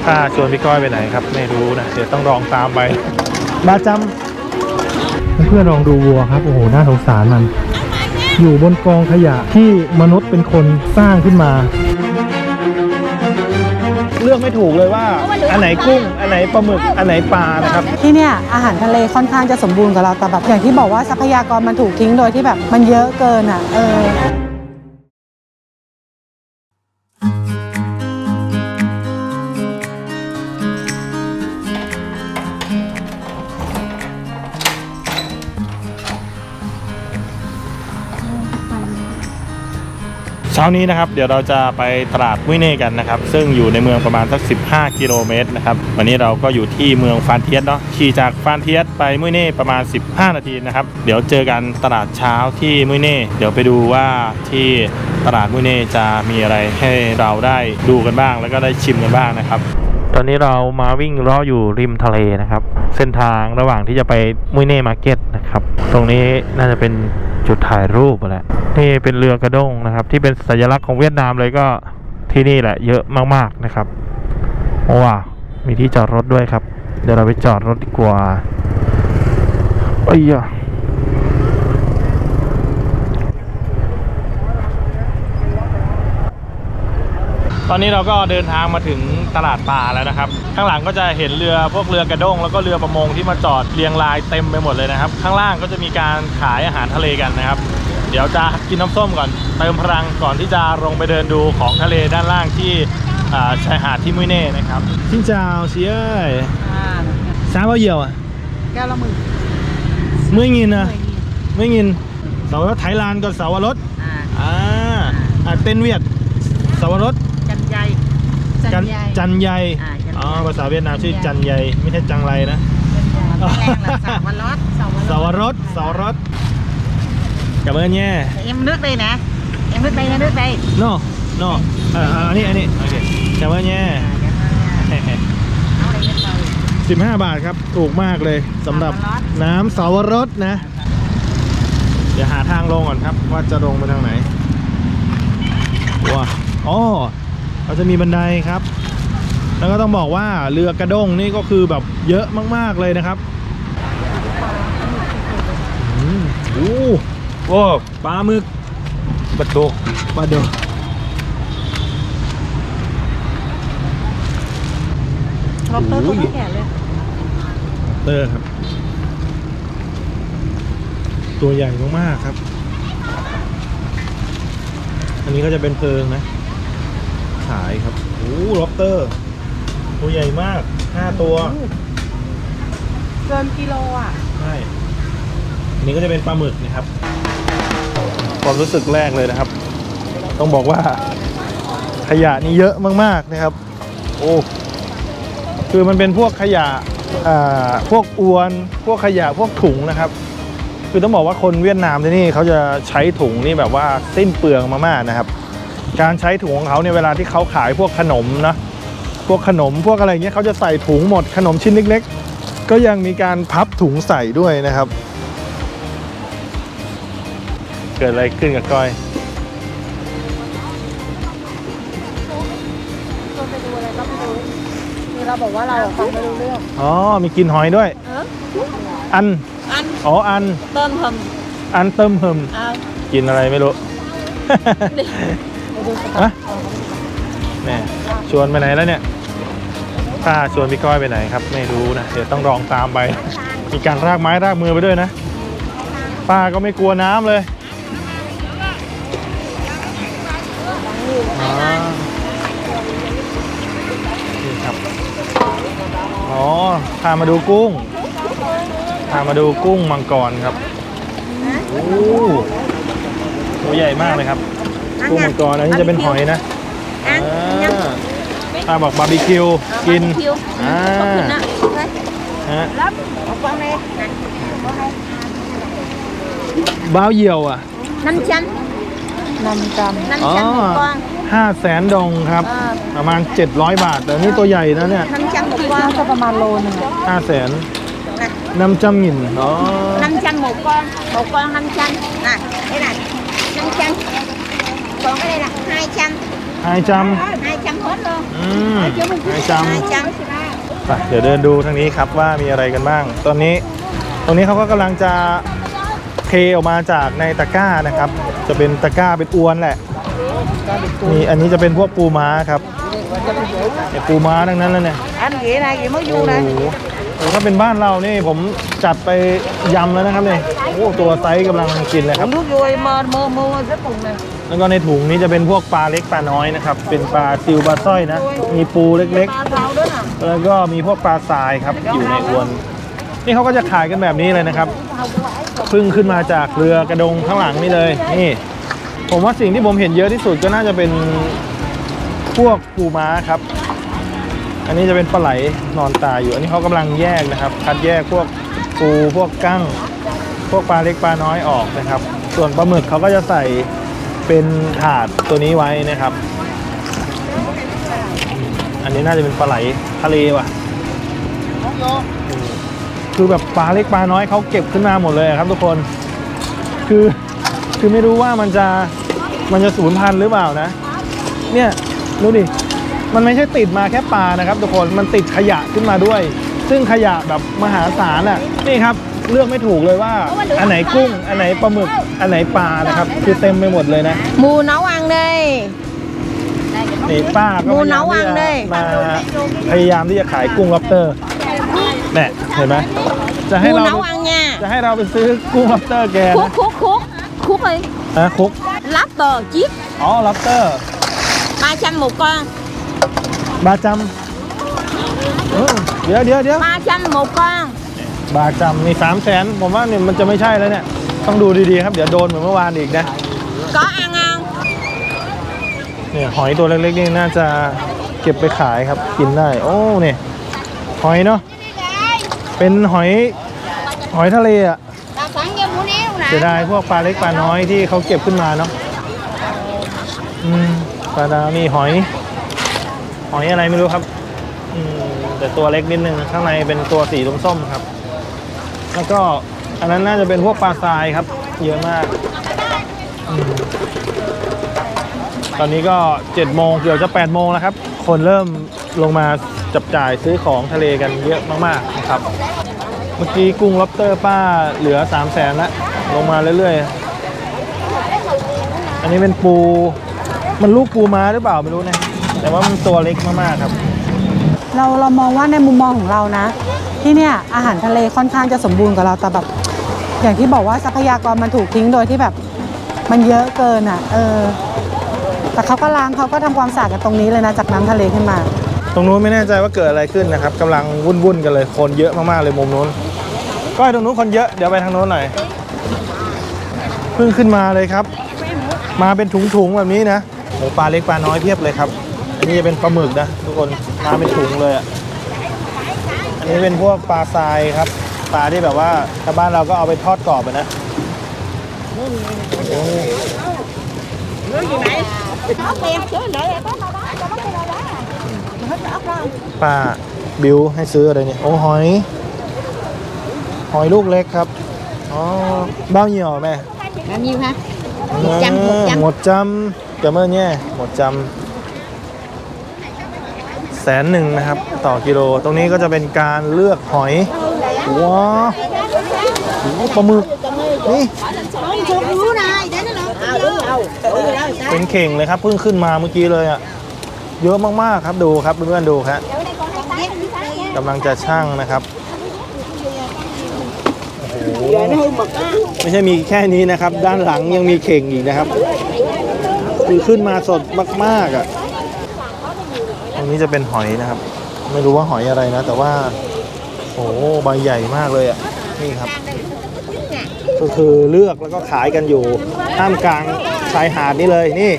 ถ้าชวนพี่ก้อยไปไหนครับไม่รู้นะเดี๋ยวต้องลองตามไปมาจำเพื่อนลองดูวัวครับโอ้โหน่าสงสารมันอยู่บนกองขยะที่มนุษย์เป็นคนสร้างขึ้นมาเลือกไม่ถูกเลยว่าอันไหนกุ้งอันไหนปลาหมึกอันไหนปลานะครับที่เนี่ยอาหารทะเลค่อนข้างจะสมบูรณ์กับเราแต่แบบอย่างที่บอกว่าทรัพยากรมันถูกทิ้งโดยที่แบบมันเยอะเกินอ่ะเช้านี้นะครับเดี๋ยวเราจะไปตลาดมุ้ยเน่กันนะครับซึ่งอยู่ในเมืองประมาณสัก15กิโลเมตรนะครับวันนี้เราก็อยู่ที่เมืองฟานเทียสเนาะขี่จากฟานเทียสไปมุ้ยเน่ประมาณ15นาทีนะครับเดี๋ยวเจอกันตลาดเช้าที่มุ้ยเน่เดี๋ยวไปดูว่าที่ตลาดมุ้ยเน่จะมีอะไรให้เราได้ดูกันบ้างแล้วก็ได้ชิมกันบ้างนะครับตอนนี้เรามาวิ่งล้ออยู่ริมทะเลนะครับเส้นทางระหว่างที่จะไปมุ้ยเน่มาร์เก็ตนะครับตรงนี้น่าจะเป็นจุดถ่ายรูปแหละนี่เป็นเรือกระด้งนะครับที่เป็นสัญลักษณ์ของเวียดนามเลยก็ที่นี่แหละเยอะมากๆนะครับว้าวมีที่จอดรถด้วยครับเดี๋ยวเราไปจอดรถดีกว่าโอ้ยตอนนี้เราก็เดินทางมาถึงตลาดปลาแล้วนะครับข้างหลังก็จะเห็นเรือพวกเรือกระด้งแล้วก็เรือประมงที่มาจอดเรียงรายเต็มไปหมดเลยนะครับข้างล่างก็จะมีการขายอาหารทะเลกันนะครับเดี๋ยวจะกินน้ำส้มก่อนเติมพลังก่อนที่จะลงไปเดินดูของทะเลด้านล่างที่ชายหาดที่มุ้ยเน่นะครับชินเจ้าเชียร์สามเยี่ยวอ่ะแก้วละหมื่นไม่งินนะไม่งินสาวรถไทยลานกับสาวรถเต้นเวียดสาวรถจันใหญ่จันใหญ่ภาษาเวียดนามชื่อจันใหญ่ไม่ใช่จังไรนะสาวรถcảm ơn nha em nước đây nè em nước đây noอันนี้โอเคcảm ơn nha 15 บาทครับถูกมากเลยสำหรับน้ำสาวรสนะเดี๋ยวหาทางลงก่อนครับว่าจะลงไปทางไหนว้าเราจะมีบันไดครับแล้วก็ต้องบอกว่าเรือกระด้งนี่ก็คือแบบเยอะมากๆเลยนะครับปลาหมึกปลาดุกล็อบสเตอร์ตัวแก่เลยเตอร์ครับตัวใหญ่มากๆครับอันนี้ก็จะเป็นเพิงนะขายครับล็อบสเตอร์ตัวใหญ่มาก5ตัวเกินกิโลอ่ะใช่อันนี้ก็จะเป็นปลาหมึกนะครับความรู้สึกแรกเลยนะครับต้องบอกว่าขยะนี่เยอะมากๆนะครับคือมันเป็นพวกขยะพวกอวนพวกขยะพวกถุงนะครับคือต้องบอกว่าคนเวียดนามที่นี่เขาจะใช้ถุงนี่แบบว่าสิ้นเปลืองมากๆนะครับการใช้ถุงของเขาเนี่ยเวลาที่เขาขายพวกขนมนะพวกขนมพวกอะไรเงี้ยเขาจะใส่ถุงหมดขนมชิ้นเล็กๆก็ยังมีการพับถุงใส่ด้วยนะครับเกิดอะไรขึ้นกับก้อยไปดูอะไรก็ไม่รู้นี่เราบอกว่าเราฟังไม่รู้เรื่องมีกินหอยด้วยอันเติมหึมเติมหึมกินอะไรไม่รู้แม่ชวนไปไหนแล้วเนี่ยป้าชวนพี่ก้อยไปไหนครับไม่รู้นะเดี๋ยวต้องลองตามไปมีการรากไม้รากมือไปด้วยนะป้าก็ไม่กลัวน้ำเลยนี่ครับพามาดูกุ้งมังกรครับตัวใหญ่มากเลยครับกุ้งมังกรอันนี้จะเป็นหอยนะป้าบอกบาร์บีคิวกินบ้าวเหี่ยวน้ำจันหมูกรอบ500,000 ดงครับประมาณ700 บาทแต่นี่ตัวใหญ่นะเนี่ยน้ำจันหมูกรอบก็ประมาณโลนึง500,000น้ำจำหมิ่นน้ำจันหมูกรอบน้ำจันนี่ไหนน้ำจันกองก็ได้ละ200 ไอจ 200 hết luôn. ำไอจำ 200. ไปเดี๋ยวเดินดูทางนี้ครับว่ามีอะไรกันบ้างตรงนี้เขาก็กำลังจะเทออกมาจากในตะกร้านะครับ จะเป็นตะกร้าเป็นอวนแหละมีอันนี้จะเป็นพวกปูม้าครับเนี่ยปูม้าทั้งนั้นเลยเนี่ย Anh ghế này ghế mới โอ้ vô โห đây. ถ้าเป็นบ้านเรานี่ผมจัดไปยำแล้วนะครับเนี่ยโอ้ตัวไซส์กำลังกินเลยครับ Nước vô mơ rất cùng nè. แล้วก็ในถุงนี้จะเป็นพวกปลาเล็กปลาน้อยนะครับเป็นปลาซิวปลาสร้อยนะมีปูเล็ก Ba rau đó nè. ๆแล้วก็มีพวกปลาทรายครับอยู่ในอวนนี่เขาก็จะขายกันแบบนี้เลยนะครับเพิ่งขึ้นมาจากเรือกระดงข้างหลังนี่เลยนี่ผมว่าสิ่งที่ผมเห็นเยอะที่สุดก็น่าจะเป็นพวกปูม้าครับอันนี้จะเป็นปลาไหลนอนตายอยู่อันนี้เขากำลังแยกนะครับคัดแยกพวกปูพวกกั้งพวกปลาเล็กปลาน้อยออกนะครับ ส่วนปลาหมึกเขาก็จะใส่เป็นถาดตัวนี้ไว้นะครับอันนี้น่าจะเป็นปลาไหลทะเลว่ะคือแบบปลาเล็กปลาน้อยเขาเก็บขึ้นมาหมดเลยครับทุกคนคือไม่รู้ว่ามันจะสูญพันธุ์หรือเปล่านะเนี่ยดูดิมันไม่ใช่ติดมาแค่ปลานะครับทุกคนมันติดขยะขึ้นมาด้วย ซึ่งขยะแบบมหาศาลอ่ะนี่ครับเลือกไม่ถูกเลยว่าอันไหนกุ้งอันไหนปลาหมึกอันไหนปลานะครับคือเต็มไปหมดเลยนะ Mù nấu ăn đây. นี่ป้าก็พยายามที่จะมาพยายามที่จะขายกุ้งล็อบสเตอร์เนี่ยเห็นไหมจะให้ Mù เรา nấu ăn nha. จะให้เราไปซื้อกุ้งล็อบสเตอร์แกนะ Khúc đi. นะคุก Lobster chiếc อ๋อล็อบสเตอร์ 300 một con. บาจัมเดี๋ยว 300 một con. บาจัมนี่300,000ผมว่าเนี่ยมันจะไม่ใช่แล้วเนี่ยต้องดูดีๆครับเดี๋ยวโดนเหมือนเมื่อวานอีกนะ Có ăn không? เนี่ยหอยตัวเล็กๆนี่น่าจะเก็บไปขายครับกินได้โอ้เนี่ยหอยเนาะเป็นหอยทะเลอ่ะเสียดายพวกปลาเล็กปลาน้อยที่เขาเก็บขึ้นมาเนาะปลาดาวนี่หอยอะไรไม่รู้ครับแต่ตัวเล็กนิดนึงข้างในเป็นตัวสีส้มๆครับแล้วก็อันนั้นน่าจะเป็นพวกปลาทรายครับเยอะมากตอนนี้ก็7 โมงเกือบจะ8 โมงแล้วครับคนเริ่มลงมาจับจ่ายซื้อของทะเลกันเยอะมากๆนะครับเมื่อกี้กุ้งล็อบสเตอร์ป้าเหลือ300,000แล้วลงมาเรื่อยๆอันนี้เป็นปูมันลูกปูม้าหรือเปล่าไม่รู้นะแต่ว่ามันตัวเล็กมากๆครับ เรามองว่าในมุมมองของเรานะ ที่เนี่ยอาหารทะเลค่อนข้างจะสมบูรณ์กับเราแต่แบบอย่างที่บอกว่าทรัพยากรมันถูกทิ้งโดยที่แบบมันเยอะเกินอ่ะแต่เขาก็ล้างเขาก็ทำความสะอาดกันตรงนี้เลยนะจากน้ำทะเลขึ้นมา ตรงนู้นไม่แน่ใจว่าเกิดอะไรขึ้นนะครับกำลังวุ่นๆกันเลยคนเยอะมากๆเลยมุมนู้นก็ตรงนู้นคนเยอะเดี๋ยวไปทางโน้นหน่อยเพิ่งขึ้นมาเลยครับมาเป็นถุงๆแบบนี้นะโอ้ปลาเล็กปลาน้อยเพียบเลยครับอันนี้จะเป็นปลาหมึกนะทุกคนมาเป็นถุงเลยอ่ะอันนี้เป็นพวกปลาทรายครับปลาที่แบบว่าชาวบ้านเราก็เอาไปทอดกรอบนะป้าบิวให้ซื้ออะไรเนี่ยโอ้หอยลูกเล็กครับอ๋อเบ้าเหยี่ยวแม่ Bao nhiêu ha? หมดจำจะเมื่อเนี่ยหมดจำ100,000นะครับต่อกิโลตรงนี้ก็จะเป็นการเลือกหอยว้าวปลาหมึกนี่เป็นเข่งเลยครับเพิ่งขึ้นมาเมื่อกี้เลยอ่ะเยอะมากๆครับดูครับเพื่อนๆดูครับกำลังจะชั่งนะครับโอ้โหไม่ใช่มีแค่นี้นะครับด้านหลังยังมีเข่งอีกนะครับคือขึ้นมาสดมากๆอ่ะตรงนี้จะเป็นหอยนะครับไม่รู้ว่าหอยอะไรนะแต่ว่าโอ้ใบใหญ่มากเลยอ่ะนี่ครับก็คือเลือกแล้วก็ขายกันอยู่ท่ามกลางชายหาดนี่เลยนี่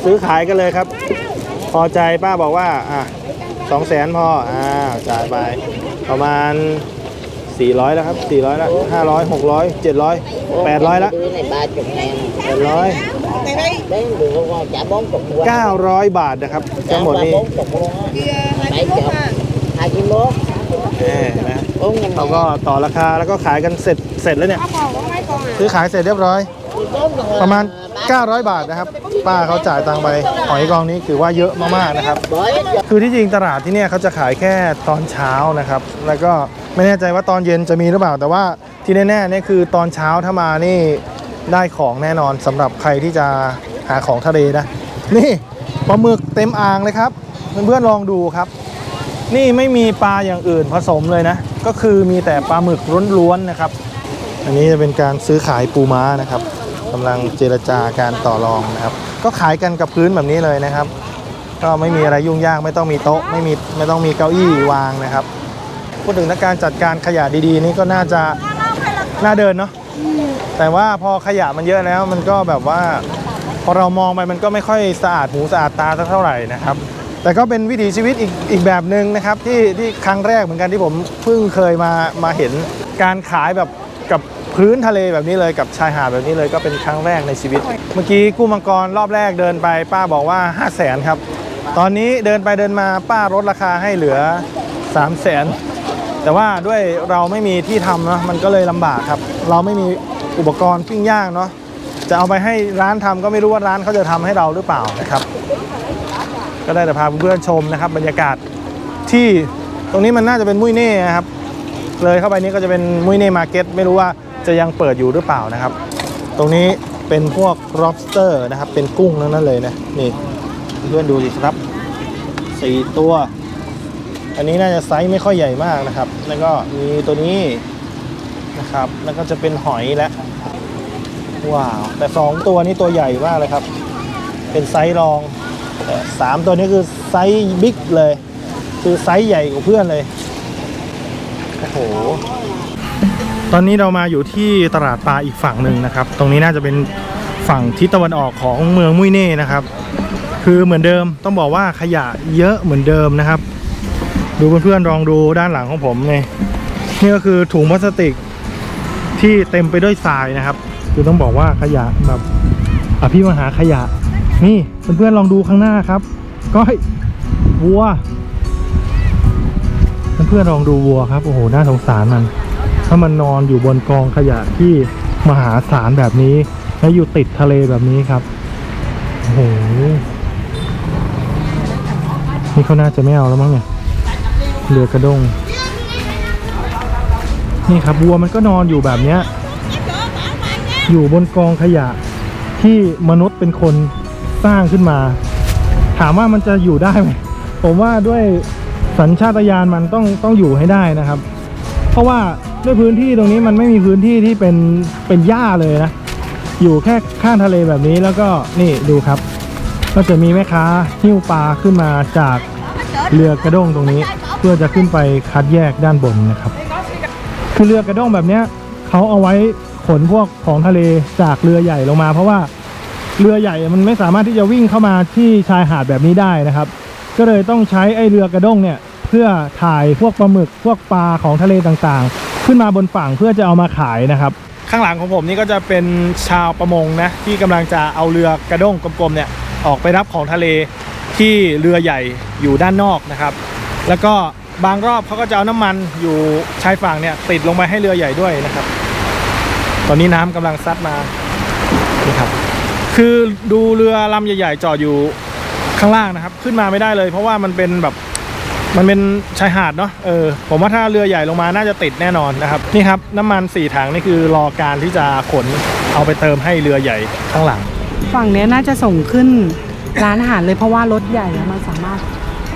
ซื้อขายกันเลยครับพอใจป้าบอกว่า200,000พอจ่ายไปประมาณ400แล้วครับ400แล้ว500 600 700 800แล้ว900 บาทนะครับทั้งหมดนี้นะเขาก็ต่อราคาแล้วก็ขายกันเสร็จแล้วเนี่ยซื้อขายเสร็จเรียบร้อยประมาณ 900 บาทนะครับป้าเขาจ่ายตังค์ไปหอยกองนี้ถือว่าเยอะมากๆนะครับคือที่จริงตลาดที่เนี่ยเขาจะขายแค่ตอนเช้านะครับแล้วก็ไม่แน่ใจว่าตอนเย็นจะมีหรือเปล่าแต่ว่าที่แน่ๆเนี่ยคือตอนเช้าถ้ามานี่ได้ของแน่นอนสำหรับใครที่จะหาของทะเลนะนี่ปลาหมึกเต็มอ่างเลยครับเพื่อนๆลองดูครับนี่ไม่มีปลาอย่างอื่นผสมเลยนะก็คือมีแต่ปลาหมึกล้วนๆนะครับอันนี้จะเป็นการซื้อขายปูม้านะครับกำลังเจรจาการต่อรองนะครับก็ขายกันกับพื้นแบบนี้เลยนะครับก็ไม่มีอะไรยุ่งยากไม่ต้องมีโต๊ะไม่ต้องมีเก้าอี้วางนะครับพูดถึงการจัดการขยะดีๆนี่ก็น่าเดินเนาะแต่ว่าพอขยะมันเยอะแล้วมันก็แบบว่าพอเรามองไปมันก็ไม่ค่อยสะอาดหูสะอาดตาสักเท่าไหร่นะครับแต่ก็เป็นวิถีชีวิตอีกแบบหนึ่งนะครับที่ครั้งแรกเหมือนกันที่ผมเพิ่งเคยมาเห็นการขายแบบกับพื้นทะเลแบบนี้เลยกับชายหาดแบบนี้เลยก็เป็นครั้งแรกในชีวิตเมื่อกี้กุ้งมังกรรอบแรกเดินไปป้าบอกว่า 500,000 ครับตอนนี้เดินไปเดินมาป้าลดราคาให้เหลือ 300,000 แต่ว่าด้วยเราไม่มีที่ทำเนาะมันก็เลยลำบากครับเราไม่มีอุปกรณ์ปิ้งย่างเนาะจะเอาไปให้ร้านทำก็ไม่รู้ว่าร้านเขาจะทำให้เราหรือเปล่านะครับก็ได้แต่พาเพื่อนๆชมนะครับบรรยากาศที่ตรงนี้มันน่าจะเป็นมุ้ยเน่ครับเลยเข้าไปนี้ก็จะเป็นมุ้ยเน่มาร์เก็ตไม่รู้ว่าจะยังเปิดอยู่หรือเปล่านะครับตรงนี้เป็นพวก lobster นะครับเป็นกุ้งนั่นเลยนะนี่เพื่อนดูสิครับ4ตัวอันนี้น่าจะไซส์ไม่ค่อยใหญ่มากนะครับแล้วก็มีตัวนี้นะครับแล้วก็จะเป็นหอยและว้าวแต่2ตัวนี้ตัวใหญ่มากเลยครับเป็นไซส์รองแต่3ตัวนี้คือไซส์บิ๊กเลยคือไซส์ใหญ่กว่าเพื่อนเลยโอ้โหตอนนี้เรามาอยู่ที่ตลาดปลาอีกฝั่งหนึ่งนะครับตรงนี้น่าจะเป็นฝั่งทิศตะวันออกของเมืองมุ้ยเน่นะครับคือเหมือนเดิมต้องบอกว่าขยะเยอะเหมือนเดิมนะครับดูเพื่อนๆลองดูด้านหลังของผมนี่ก็คือถุงพลาสติกที่เต็มไปด้วยทรายนะครับคือต้องบอกว่าขยะแบบอภิมหาขยะนี่เพื่อนๆลองดูข้างหน้าครับก้อยวัวเพื่อนๆลองดูวัวครับโอ้โหน่าสงสารมันถ้ามันนอนอยู่บนกองขยะที่มหาศาลแบบนี้และอยู่ติดทะเลแบบนี้ครับโอ้โหนี่เขาน่าจะไม่เอาแล้วมั้งเนี่ยเรือกระด้งนี่ครับวัวมันก็นอนอยู่แบบเนี้ยอยู่บนกองขยะที่มนุษย์เป็นคนสร้างขึ้นมาถามว่ามันจะอยู่ได้ไหมผมว่าด้วยสัญชาตญาณมันต้องอยู่ให้ได้นะครับเพราะว่าด้วยพื้นที่ตรงนี้มันไม่มีพื้นที่ที่เป็นหญ้าเลยนะอยู่แค่ข้างทะเลแบบนี้แล้วก็นี่ดูครับก็จะมีแม่ค้าหิ้วปลาขึ้นมาจากเรือกระด้งตรงนี้เพื่อจะขึ้นไปคัดแยกด้านบนนะครับคือเรือกระด้งแบบนี้เขาเอาไว้ขนพวกของทะเลจากเรือใหญ่ลงมาเพราะว่าเรือใหญ่มันไม่สามารถที่จะวิ่งเข้ามาที่ชายหาดแบบนี้ได้นะครับก็เลยต้องใช้ไอ้เรือกระด้งเนี่ยเพื่อถ่ายพวกปลาหมึกพวกปลาของทะเลต่างๆขึ้นมาบนฝั่งเพื่อจะเอามาขายนะครับข้างหลังของผมนี่ก็จะเป็นชาวประมงนะที่กำลังจะเอาเรือกระด้งกลมๆเนี่ยออกไปรับของทะเลที่เรือใหญ่อยู่ด้านนอกนะครับแล้วก็บางรอบเขาก็จะเอาน้ำมันอยู่ชายฝั่งเนี่ยติดลงไปให้เรือใหญ่ด้วยนะครับตอนนี้น้ำกำลังซัดมานี่ครับคือดูเรือลำใหญ่ๆจอดอยู่ข้างล่างนะครับขึ้นมาไม่ได้เลยเพราะว่ามันเป็นชายหาดเนาะผมว่าถ้าเรือใหญ่ลงมาน่าจะติดแน่นอนนะครับนี่ครับน้ำมัน4ถังนี่คือรอการที่จะขนเอาไปเติมให้เรือใหญ่ข้างหลังฝั่งนี้น่าจะส่งขึ้นร้านอาหารเลยเพราะว่ารถใหญ่มันสามารถ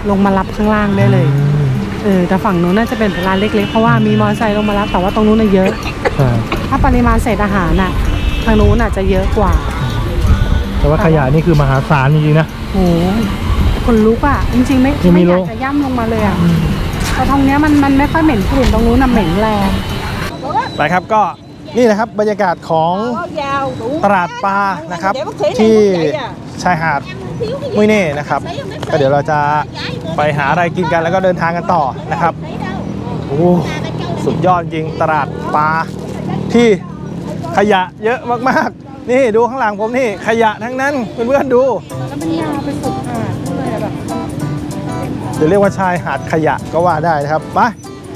ลงมารับข้างล่างได้เลยแต่ฝั่งนู้นน่าจะเป็นร้านเล็กๆเพราะว่ามีมอเตอร์ไซค์ลงมารับแต่ว่าตรงนู้นน่ะเยอะถ้าปริมาณเศษอาหารน่ะทางนู้นอาจจะเยอะกว่าแต่ว่าขยะนี่คือมหาศาลจริงๆนะโอ้คนลุกอ่ะจริงๆไม่อยากจะย่ำลงมาเลยอ่ะแต่ตรงนี้มันไม่ค่อยเหม็นกลิ่นตรงนู้นน่ะเหม็นแรงไปครับก็นี่นะครับบรรยากาศของตลาดปลานะครับที่ชายหาดมุ้ยเน่นะครับก็เดี๋ยวเราจะไปหาอะไรกินกันแล้วก็เดินทางกันต่อนะครับโอ้สุดยอดจริงตลาดปลาที่ขยะเยอะมากๆนี่ดูข้างหลังผมนี่ขยะทั้งนั้นเพื่อนๆดูแล้วมันยาวไปสุดหาดเลยแบบเดี๋ยวเรียกว่าชายหาดขยะก็ว่าได้นะครับไป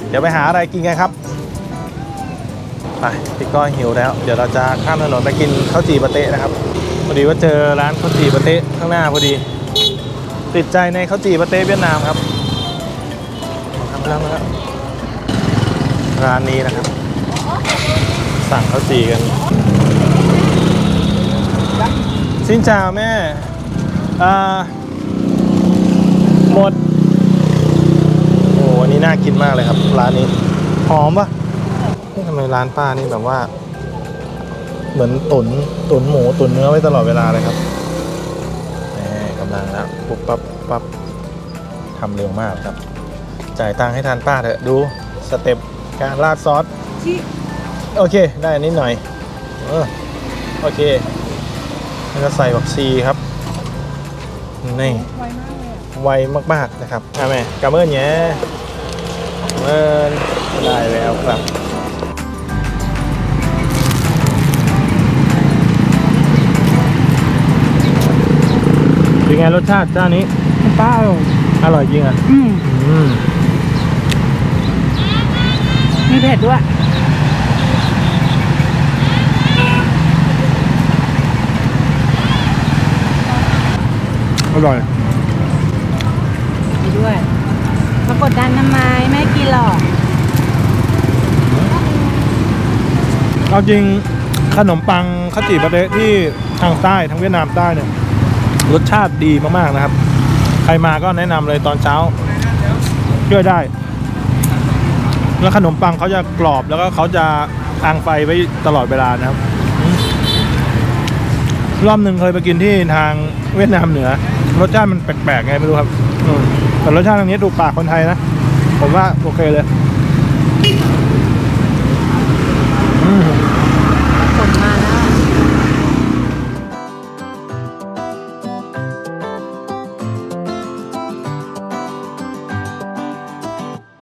เดี๋ยวไปหาอะไรกินกันครับไปพี่ก้อยหิวแล้วเดี๋ยวเราจะข้ามถนนไปกินข้าวจี่ปะเต๊ะนะครับ พอดีว่าเจอร้านข้าวจี่ปาเต้ข้างหน้าพอดี ติดใจในข้าวจี่ปาเต้เวียดนามครับทำแล้วนะครับร้านนี้นะครับ สั่งข้าวจี่กันสินจ่าแม่หมดโอ้อันนี้น่ากินมากเลยครับร้านนี้หอมปะนี่ทำไมร้านป้านี่แบบว่า เหมือนตุ๋นหมูตุ๋นเนื้อไว้ตลอดเวลาเลยครับนี่กำลังนะปุ๊บปั๊บทำเร็วมากครับจ่ายตังค์ให้ทานป้าเถอะดูสเต็ปการราดซอสโอเคได้นิดหน่อยโอเคแล้วก็ใส่บักซีครับนี่ไวมากๆนะครับแม่กาเมอร์เนี้ยได้แล้วครับเป็นไงรสชาติเจ้านี้ ป้าอร่อยอร่อยจริงอ่ะมีเผ็ดด้วยอร่อย มีด้วยมากดดันทำไมแม่กินหรอก เอาจริงขนมปังข้าวจี่ปาเต้ที่ทางใต้ทางเวียดนามใต้เนี่ยรสชาติดีมากๆนะครับใครมาก็แนะนำเลยตอนเช้าช่วยได้แล้วขนมปังเขาจะกรอบแล้วก็เขาจะอังไฟไว้ตลอดเวลานะครับรอบหนึ่งเคยไปกินที่ทางเวียดนามเหนือรสชาติมันแปลกๆไงไม่รู้ครับแต่รสชาติทางนี้ถูกปากคนไทยนะผมว่าโอเคเลย